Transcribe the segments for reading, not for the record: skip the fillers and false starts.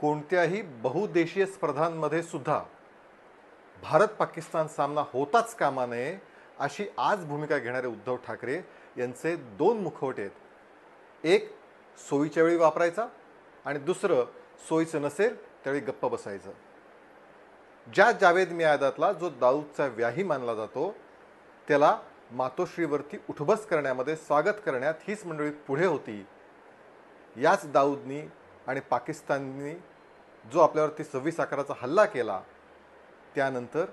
कोणत्याही बहुदेशीय स्पर्धांमध्ये सुद्धा भारत पाकिस्तान सामना होताच कामा नये अशी आज भूमिका घेणारे उद्धव ठाकरे यांचे दोन मुखवटे आहेत। एक सोयीच्या वेळी वापरायचा आणि दुसरं सोयीचं नसेल त्यावेळी गप्प बसायचं। ज्या जावेद मियादातला जो दाऊदचा व्याही मानला जातो त्याला मातोश्रीवरती उठबस करण्यामध्ये स्वागत करण्यात हीच मंडळी पुढे होती। याच दाऊदनी आणि पाकिस्ताननी जो आपल्यावरती 26 अकराचा हल्ला केला त्यानंतर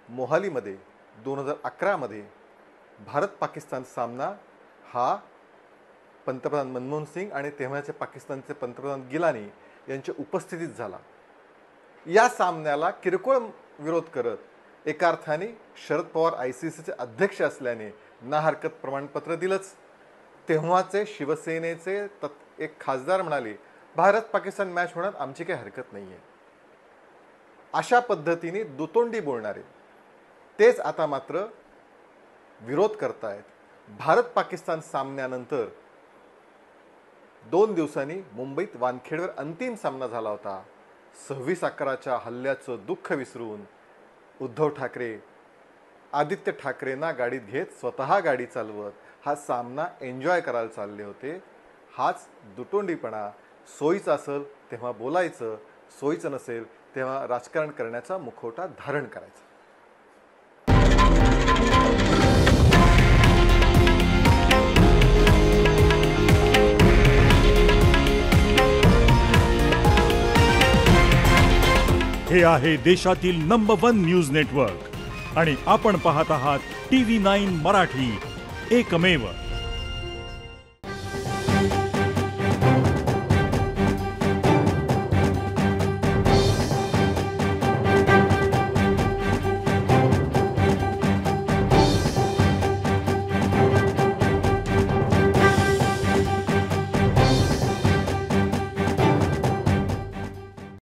मोहालीमध्ये 2011 मध्ये भारत पाकिस्तान सामना हा पंतप्रधान मनमोहन सिंग आणि तेव्हाचे पाकिस्तानचे पंतप्रधान गिलानी यांच्या उपस्थितीत झाला। या सामन्याला किरकोळ विरोध करत एका अर्थाने शरद पवार ICCचे अध्यक्ष असल्याने ना हरकत प्रमाणपत्र दिलंच। तेव्हाचे शिवसेनेचे एक खासदार म्हणाले भारत पाकिस्तान मॅच होण्यात आमची काही हरकत नाहीये। अशा पद्धतीने दुतोंडी बोलणारे तेच आता मात्र विरोध करतायत। भारत पाकिस्तान सामन्यानंतर 2 दिवसांनी मुंबईत वानखेडेवर अंतिम सामना झाला होता। 26 अकराच्या हल्ल्याचं दुःख विसरून उद्धव ठाकरे आदित्य ठाकरेंना गाडीत घेत स्वतः गाडी चालवत हा सामना एन्जॉय करायला चालले होते। हाच दुतोंडीपणा सोयीचं असेल तेव्हा बोलायचं, सोयीचं नसेल तेव्हा राजकारण करण्याचा मुखवटा धारण करायचा। हे आहे देशातील नंबर 1 न्यूज नेटवर्क आणि आपण पाहत आहात TV9 मराठी, एकमेव।